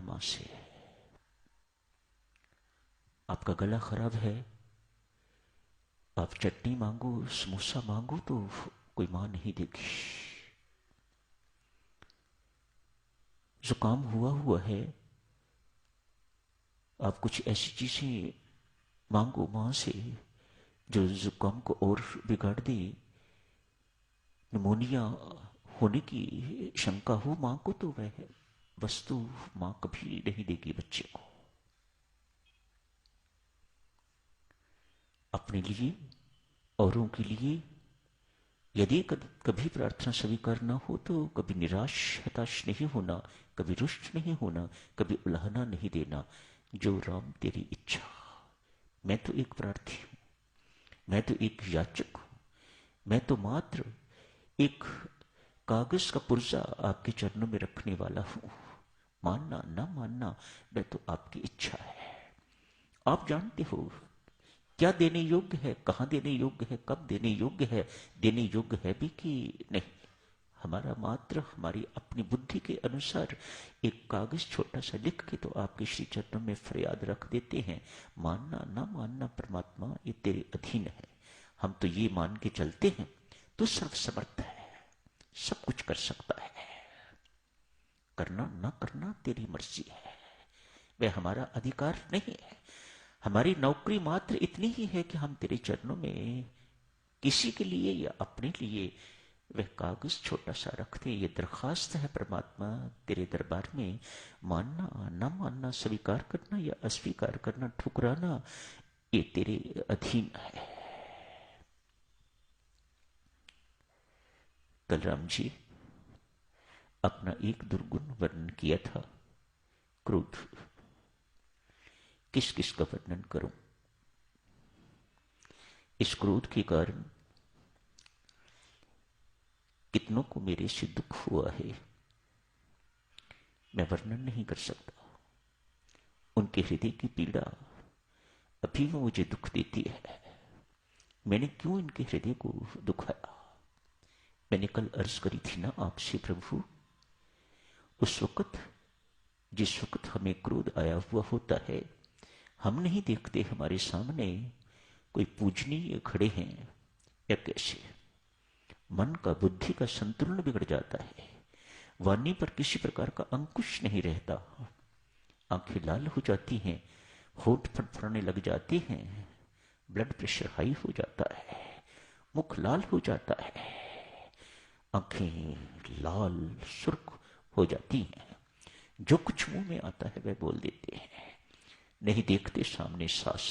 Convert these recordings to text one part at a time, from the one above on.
मां से। आपका गला खराब है, आप चटनी मांगो, समोसा मांगो तो कोई मां नहीं देगी। जुकाम हुआ है, आप कुछ ऐसी चीजें मांगो मां से जो जुकाम को और बिगाड़ दे। निमोनिया होने की शंका हो मां को तो वह वस्तु मां कभी नहीं देगी बच्चे को। अपने लिए, औरों के लिए यदि कभी प्रार्थना स्वीकार न हो तो कभी निराश हताश नहीं होना, कभी रुष्ट नहीं होना, कभी उलाहना नहीं देना। जो राम तेरी इच्छा। मैं तो एक प्रार्थी हूं, मैं तो एक याचक हूं, मैं तो मात्र एक कागज का पुर्जा आपके चरणों में रखने वाला हूं। मानना ना मानना मैं तो आपकी इच्छा है। आप जानते हो क्या देने योग्य है, कहां देने योग्य है, कब देने योग्य है, देने योग्य है भी कि नहीं। हमारा मात्र हमारी अपनी बुद्धि के अनुसार एक कागज छोटा सा लिख के तो आपके श्री चरणों में फरियाद रख देते हैं। मानना ना मानना परमात्मा ये तेरे अधीन है। हम तो ये मान के चलते हैं तू सर्वसमर्थ है, सब कुछ कर सकता है। करना ना करना तेरी मर्जी है, वह हमारा अधिकार नहीं है। हमारी नौकरी मात्र इतनी ही है कि हम तेरे चरणों में किसी के लिए या अपने लिए वह कागज छोटा सा रखते। ये दरखास्त है परमात्मा तेरे दरबार में। मानना ना मानना, स्वीकार करना या अस्वीकार करना, ठुकराना, ये तेरे अधीन है। कल राम जी अपना एक दुर्गुण वर्णन किया था, क्रोध। किस किस का वर्णन करूं? इस क्रोध के कारण कितनों को मेरे से दुख हुआ है, मैं वर्णन नहीं कर सकता। उनके हृदय की पीड़ा अभी भी मुझे दुख देती है। मैंने क्यों इनके हृदय को दुखाया? मैंने कल अर्ज करी थी ना आपसे, प्रभु उस वक्त जिस वक्त हमें क्रोध आया हुआ होता है, हम नहीं देखते हमारे सामने कोई पूजनीय खड़े हैं या कैसे। मन का, बुद्धि का संतुलन बिगड़ जाता है। वाणी पर किसी प्रकार का अंकुश नहीं रहता। आंखें लाल हो जाती हैं, होठ फड़फड़ाने लग जाते हैं, ब्लड प्रेशर हाई हो जाता है, मुख लाल हो जाता है, आंखें लाल सुर्ख हो जाती हैं। जो कुछ मुंह में आता है वह बोल देते हैं। नहीं देखते सामने सास,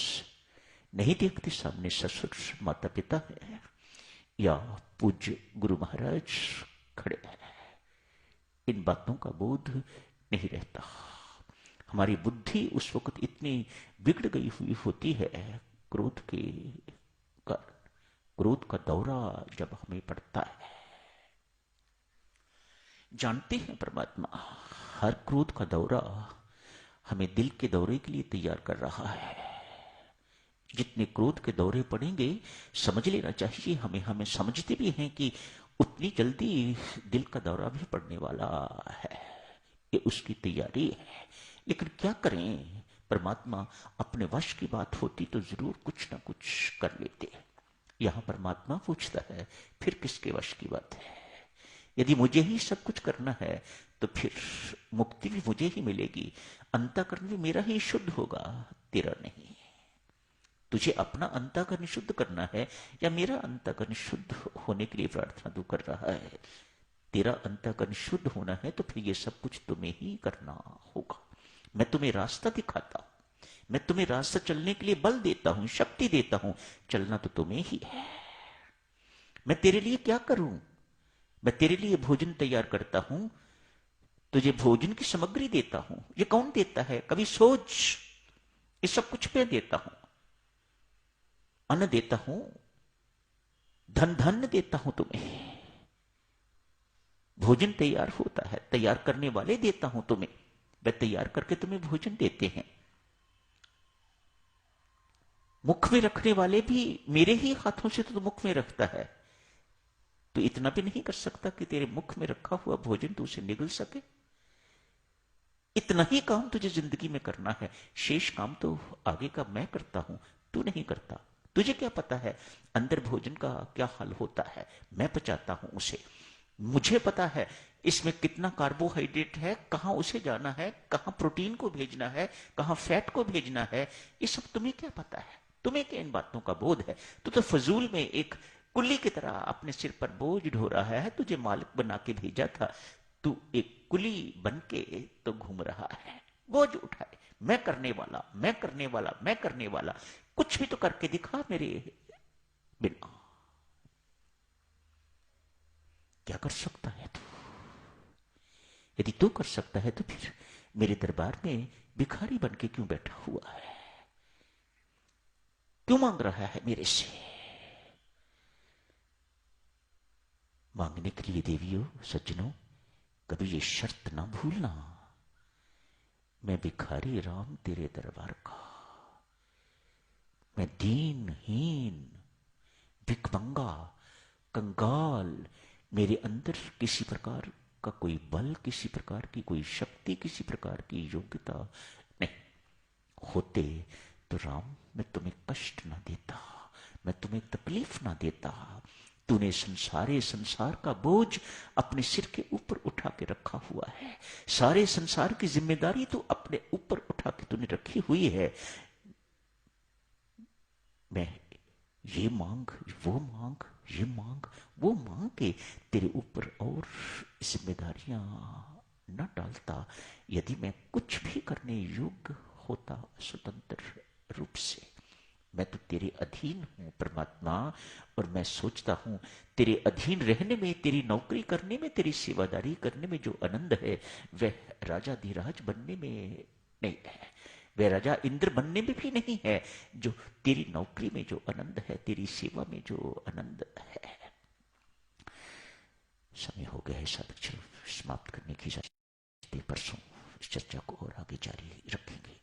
नहीं देखते सामने ससुर, माता पिता है या पूज्य गुरु महाराज खड़े हैं। इन बातों का बोध नहीं रहता। हमारी बुद्धि उस वक्त इतनी बिगड़ गई हुई होती है क्रोध के कारण। क्रोध का दौरा जब हमें पड़ता है, जानते हैं परमात्मा हर क्रोध का दौरा हमें दिल के दौरे के लिए तैयार कर रहा है। जितने क्रोध के दौरे पड़ेंगे समझ लेना चाहिए, हमें समझते भी हैं कि उतनी जल्दी दिल का दौरा भी पड़ने वाला है, ये उसकी तैयारी है। लेकिन क्या करें, परमात्मा अपने वश की बात होती तो जरूर कुछ ना कुछ कर लेते। यहां परमात्मा पूछता है फिर किसके वश की बात है? यदि मुझे ही सब कुछ करना है तो फिर मुक्ति भी मुझे ही मिलेगी, अंतःकरण भी मेरा ही शुद्ध होगा, तेरा नहीं। तुझे अपना अंतःकरण शुद्ध करना है या मेरा अंतःकरण शुद्ध होने के लिए प्रार्थना तू कर रहा है? तेरा अंतःकरण शुद्ध होना है तो फिर ये सब कुछ तुम्हें ही करना होगा। मैं तुम्हें रास्ता दिखाता हूं, मैं तुम्हें रास्ता चलने के लिए बल देता हूं, शक्ति देता हूं, चलना तो तुम्हें ही है। मैं तेरे लिए क्या करूं? मैं तेरे लिए भोजन तैयार करता हूं, तुझे भोजन की सामग्री देता हूं। ये कौन देता है? कभी सोच, ये सब कुछ मैं देता हूं। अन्न देता हूं, धन धन्य देता हूं तुम्हें। भोजन तैयार होता है, तैयार करने वाले देता हूं तुम्हें। वे तैयार करके तुम्हें भोजन देते हैं। मुख में रखने वाले भी मेरे ही हाथों से तो मुख में रखता है। तो इतना भी नहीं कर सकता कि तेरे मुख में रखा हुआ भोजन तो उसे निगल सके? इतना ही काम तुझे जिंदगी में करना है, शेष काम तो आगे का मैं करता हूं, तू नहीं करता। तुझे क्या पता है अंदर भोजन का क्या हाल होता है, मैं पचाता हूं उसे। मुझे पता है इसमें कितना कार्बोहाइड्रेट है, कहां उसे जाना है, कहां प्रोटीन को भेजना है, कहां फैट को भेजना है। ये सब तुम्हें क्या पता है? तुम्हें क्या इन बातों का बोध है? तू तो फजूल में एक कुल्ली की तरह अपने सिर पर बोझ ढो रहा है। तुझे मालिक बना के भेजा था, तू एक कुली बन के तो घूम रहा है, बोझ उठाए। मैं करने वाला, मैं करने वाला, मैं करने वाला। कुछ भी तो करके दिखा मेरे बिना। क्या कर सकता है तू? यदि तू कर सकता है तो फिर मेरे दरबार में भिखारी बन के क्यों बैठा हुआ है? क्यों मांग रहा है मेरे से? मांगने के लिए देवियों, सज्जनों, कभी ये शर्त ना भूलना, मैं भिखारी राम तेरे दरबार का, मैं दीनहीन, भिखमंगा, कंगाल। मेरे अंदर किसी प्रकार का कोई बल, किसी प्रकार की कोई शक्ति, किसी प्रकार की योग्यता नहीं होते तो राम मैं तुम्हें कष्ट ना देता, मैं तुम्हें तकलीफ ना देता। तूने संसार का बोझ अपने सिर के ऊपर उठा के रखा हुआ है। सारे संसार की जिम्मेदारी तू अपने ऊपर उठा के तूने रखी हुई है। मैं ये मांग, वो मांग, ये मांग, वो मांग के तेरे ऊपर और जिम्मेदारियां न डालता। यदि मैं कुछ भी करने योग्य होता स्वतंत्र रूप से, मैं तो तेरे अधीन हूं परमात्मा। और मैं सोचता हूं तेरे अधीन रहने में, तेरी नौकरी करने में, तेरी सेवादारी करने में जो आनंद है वह राजा धीराज बनने में नहीं है, वह राजा इंद्र बनने में भी नहीं है। जो तेरी नौकरी में जो आनंद है, तेरी सेवा में जो आनंद है। समय हो गया है साधक, चलो समाप्त करने की इजाजत। परसों इस चर्चा को और आगे जारी रखेंगे।